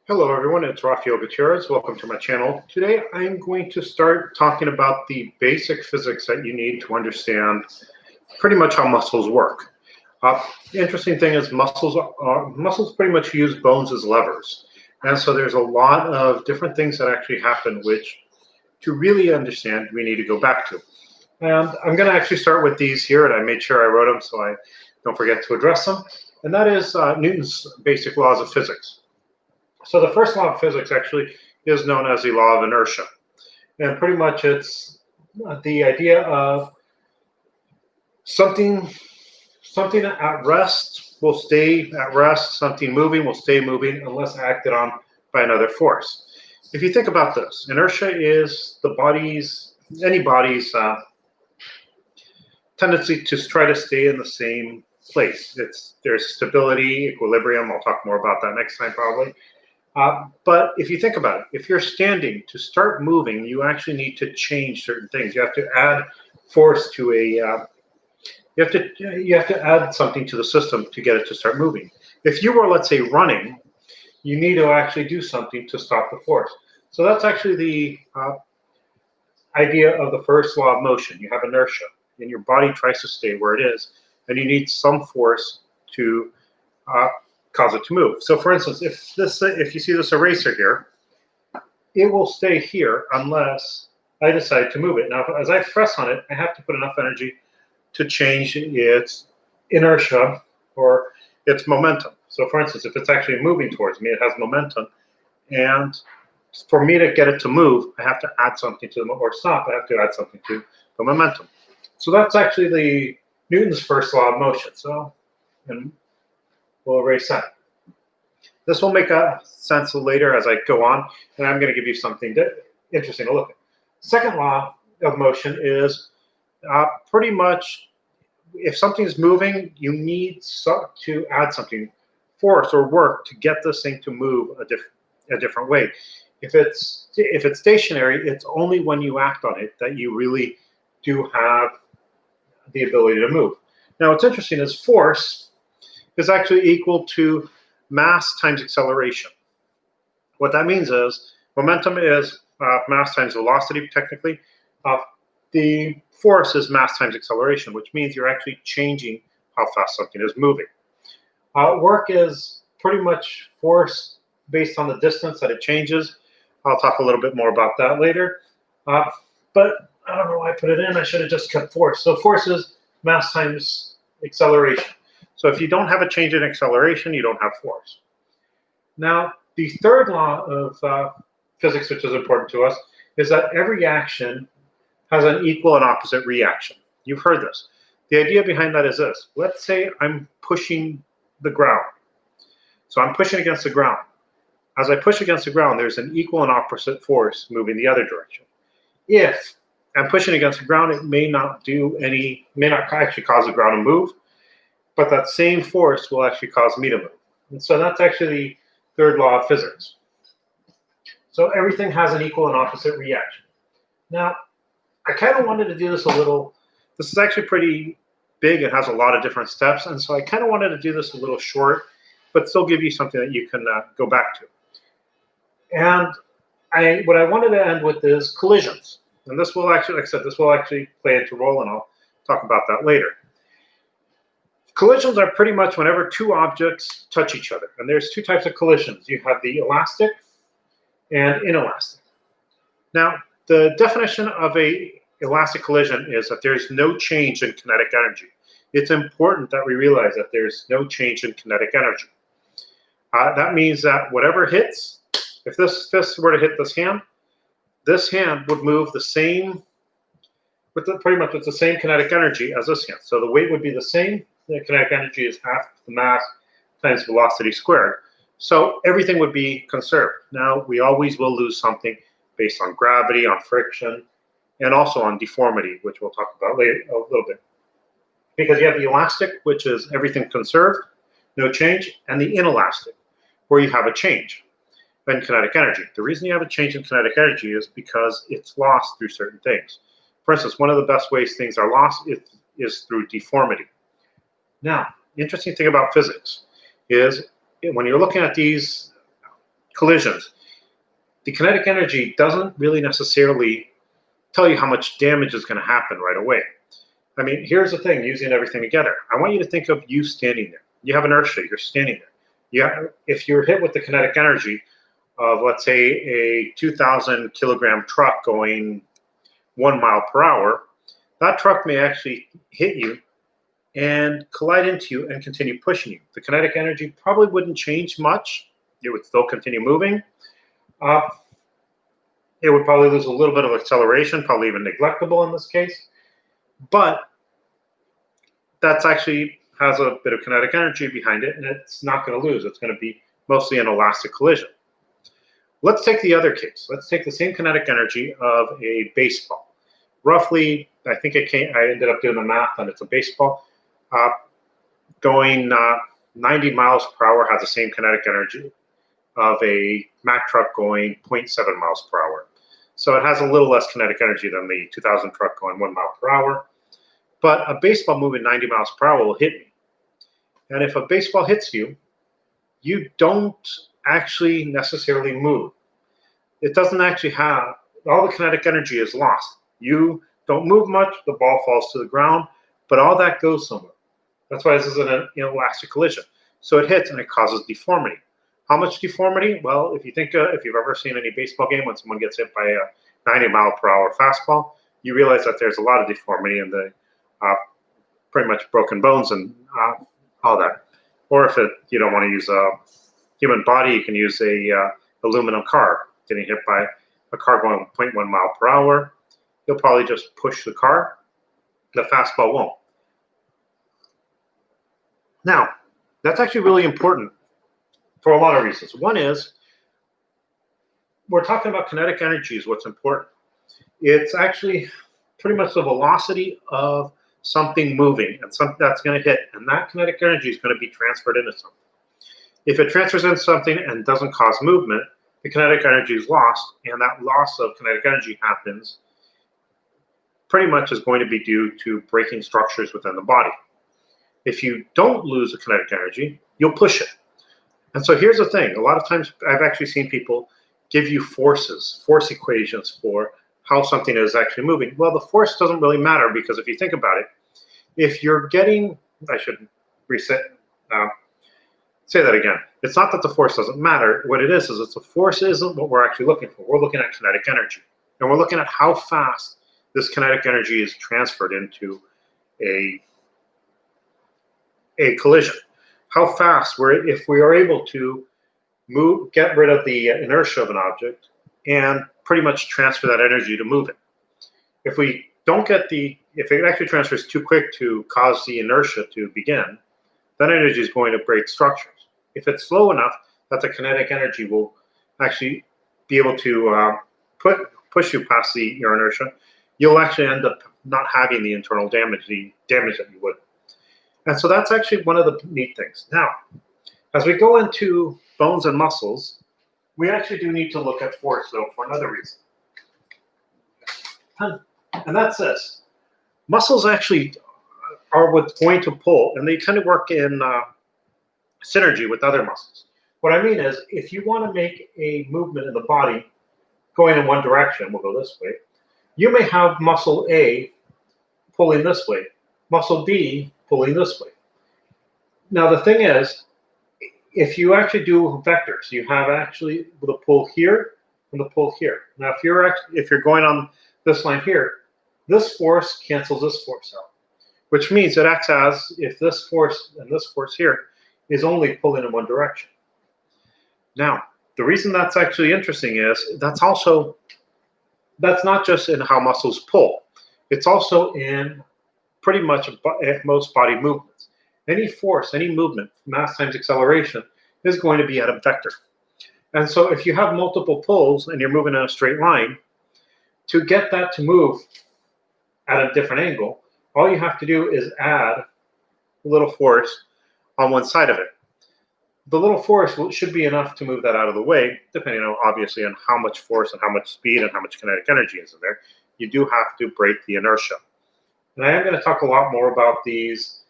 Hello everyone, it's Rafael Gutierrez. Welcome to my channel. Today I'm going to start talking about the basic physics that you need to understand pretty much how muscles work. The interesting thing is muscles pretty much use bones as levers. And so there's a lot of different things that actually happen which to really understand we need to go back to. And I'm going to actually start with these here, and I made sure I wrote them so I don't forget to address them. And that is Newton's basic laws of physics. So the first law of physics actually is known as the law of inertia. And pretty much it's the idea of something at rest will stay at rest, something moving will stay moving unless acted on by another force. If you think about this, inertia is any body's tendency to try to stay in the same place. There's stability, equilibrium. I'll talk more about that next time probably. But if you think about it, if you're standing, to start moving, you actually need to change certain things. You have to add force to you have to add something to the system to get it to start moving. If you were, let's say, running, you need to actually do something to stop the force. So that's actually the idea of the first law of motion. You have inertia, and your body tries to stay where it is, and you need some force to cause it to move. So for instance, if you see this eraser here, it will stay here unless I decide to move it. Now, as I press on it, I have to put enough energy to change its inertia or its momentum. So for instance, if it's actually moving towards me, it has momentum. And for me to get it to move, I have to add something to or stop, I have to add something to the momentum. So that's actually the Newton's first law of motion. So, and we'll erase that. This will make sense later as I go on, and I'm going to give you something interesting to look at. Second law of motion is pretty much if something's moving, you need to add something, force or work, to get this thing to move a different way. If it's stationary, it's only when you act on it that you really do have the ability to move. Now, what's interesting is force is actually equal to mass times acceleration. What that means is momentum is mass times velocity, technically. The force is mass times acceleration, which means you're actually changing how fast something is moving. Work is pretty much force based on the distance that it changes. I'll talk a little bit more about that later. But I don't know why I put it in. I should have just kept force. So force is mass times acceleration. So if you don't have a change in acceleration, you don't have force. Now, the third law of physics, which is important to us, is that every action has an equal and opposite reaction. You've heard this. The idea behind that is this. Let's say I'm pushing the ground. So I'm pushing against the ground. As I push against the ground, there's an equal and opposite force moving the other direction. If I'm pushing against the ground, it may not actually cause the ground to move, but that same force will actually cause me to move. And so that's actually the third law of physics. So everything has an equal and opposite reaction. Now, I kind of wanted to do this this is actually pretty big. It has a lot of different steps. And so I kind of wanted to do this a little short, but still give you something that you can go back to. And what I wanted to end with is collisions. And this will actually, like I said, this will actually play into role, and I'll talk about that later. Collisions are pretty much whenever two objects touch each other. And there's two types of collisions. You have the elastic and inelastic. Now, the definition of an elastic collision is that there's no change in kinetic energy. It's important that we realize that there's no change in kinetic energy. That means that whatever hits, if this fist were to hit this hand would move the same, pretty much with the same kinetic energy as this hand. So the weight would be the same. The kinetic energy is half the mass times velocity squared. So everything would be conserved. Now, we always will lose something based on gravity, on friction, and also on deformity, which we'll talk about later a little bit. Because you have the elastic, which is everything conserved, no change, and the inelastic, where you have a change in kinetic energy. The reason you have a change in kinetic energy is because it's lost through certain things. For instance, one of the best ways things are lost is through deformity. Now, the interesting thing about physics is when you're looking at these collisions, the kinetic energy doesn't really necessarily tell you how much damage is going to happen right away. I mean, here's the thing, using everything together. I want you to think of you standing there. You have inertia, you're standing there. If you're hit with the kinetic energy of, let's say, a 2,000 kilogram truck going 1 mile per hour, that truck may actually hit you and collide into you and continue pushing you. The kinetic energy probably wouldn't change much. It would still continue moving. It would probably lose a little bit of acceleration, probably even neglectable in this case. But that's actually has a bit of kinetic energy behind it, and it's not going to lose. It's going to be mostly an elastic collision. Let's take the other case. Let's take the same kinetic energy of a baseball. Roughly, I think I ended up doing the math, and it's a baseball going 90 miles per hour has the same kinetic energy of a Mack truck going 0.7 miles per hour. So it has a little less kinetic energy than the 2,000 truck going 1 mile per hour. But a baseball moving 90 miles per hour will hit me. And if a baseball hits you, you don't actually necessarily move. It doesn't actually have, all the kinetic energy is lost. You don't move much, the ball falls to the ground, but all that goes somewhere. That's why this is an inelastic collision. So it hits and it causes deformity. How much deformity? Well, if you've ever seen any baseball game when someone gets hit by a 90 mile per hour fastball, you realize that there's a lot of deformity in the pretty much broken bones and all that. Or if you don't want to use a human body, you can use a aluminum car. Getting hit by a car going 0.1 mile per hour, you'll probably just push the car. The fastball won't. Now, that's actually really important for a lot of reasons. One is, we're talking about kinetic energy is what's important. It's actually pretty much the velocity of something moving and something that's going to hit, and that kinetic energy is going to be transferred into something. If it transfers into something and doesn't cause movement, the kinetic energy is lost, and that loss of kinetic energy happens pretty much is going to be due to breaking structures within the body. If you don't lose the kinetic energy, you'll push it. And so here's the thing. A lot of times I've actually seen people give you force equations for how something is actually moving. Well, the force doesn't really matter, because if you think about it, if you're getting, I should say that again. It's not that the force doesn't matter. What it is it's the force isn't what we're actually looking for. We're looking at kinetic energy. And we're looking at how fast this kinetic energy is transferred into a collision. How fast, if we are able to get rid of the inertia of an object and pretty much transfer that energy to move it. If we don't get if it actually transfers too quick to cause the inertia to begin, that energy is going to break structures. If it's slow enough that the kinetic energy will actually be able to push you past your inertia, you'll actually end up not having the internal damage, that you would. And so that's actually one of the neat things. Now, as we go into bones and muscles, we actually do need to look at force, though, for another reason. And that's this. Muscles actually are what's going to pull, and they kind of work in synergy with other muscles. What I mean is, if you want to make a movement in the body going in one direction, we'll go this way, you may have muscle A pulling this way, muscle B pulling this way. Now, the thing is, if you actually do vectors, you have actually the pull here and the pull here. Now, if you're going on this line here, this force cancels this force out, which means it acts as if this force and this force here is only pulling in one direction. Now, the reason that's actually interesting is that's not just in how muscles pull. It's also in pretty much most body movements. Any force, any movement, mass times acceleration, is going to be at a vector. And so if you have multiple pulls and you're moving in a straight line, to get that to move at a different angle, all you have to do is add a little force on one side of it. The little force should be enough to move that out of the way, depending on, obviously, on how much force and how much speed and how much kinetic energy is in there. You do have to break the inertia. And I am going to talk a lot more about these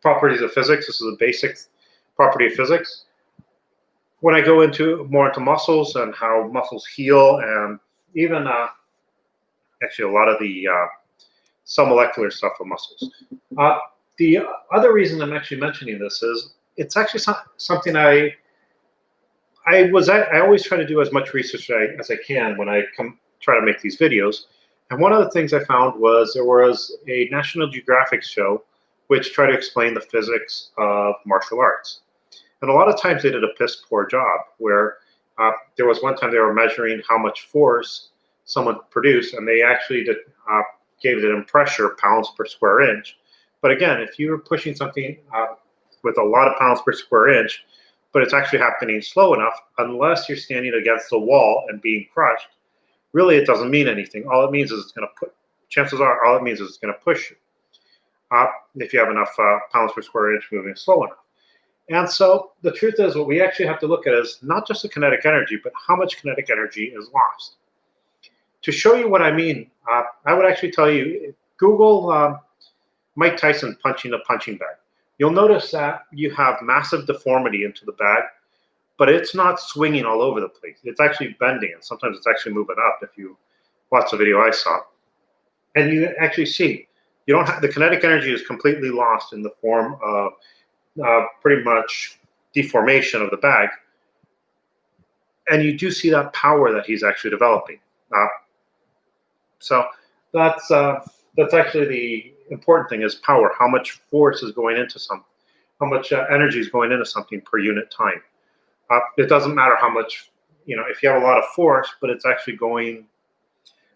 properties of physics. This is a basic property of physics. when I go more into muscles and how muscles heal, and even actually a lot of the some molecular stuff of muscles. The other reason I'm actually mentioning this is it's actually something I always try to do as much research as I can when I try to make these videos. And one of the things I found was there was a National Geographic show which tried to explain the physics of martial arts. And a lot of times they did a piss poor job, where there was one time they were measuring how much force someone produced, and they actually gave it in pressure, pounds per square inch. But again, if you're pushing something with a lot of pounds per square inch, but it's actually happening slow enough, unless you're standing against the wall and being crushed, really it doesn't mean anything. All it means is it's going to chances are, all it means is it's going to push you if you have enough pounds per square inch moving slow enough. And so the truth is, what we actually have to look at is not just the kinetic energy, but how much kinetic energy is lost. To show you what I mean, I would actually tell you, Google Mike Tyson punching a punching bag. You'll notice that you have massive deformity into the bag, but it's not swinging all over the place. It's actually bending, and sometimes it's actually moving up if you watch the video I saw. And you actually see, you don't have, the kinetic energy is completely lost in the form of pretty much deformation of the bag. And you do see that power that he's actually developing. So that's actually the important thing, is power. How much force is going into something? How much energy is going into something per unit time? It doesn't matter how much, if you have a lot of force, but it's actually going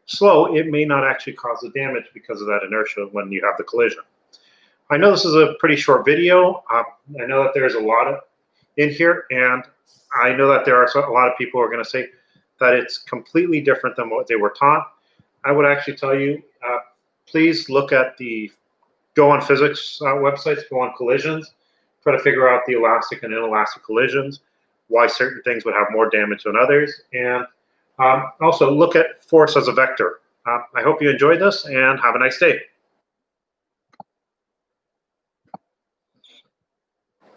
slow, it may not actually cause the damage because of that inertia when you have the collision. I know this is a pretty short video. I know that there's a lot in here, and I know that there are a lot of people who are going to say that it's completely different than what they were taught. I would actually tell you, please look at the Go on Physics websites, Go on Collisions, try to figure out the elastic and inelastic collisions, why certain things would have more damage than others, and also look at force as a vector. I hope you enjoyed this, and have a nice day.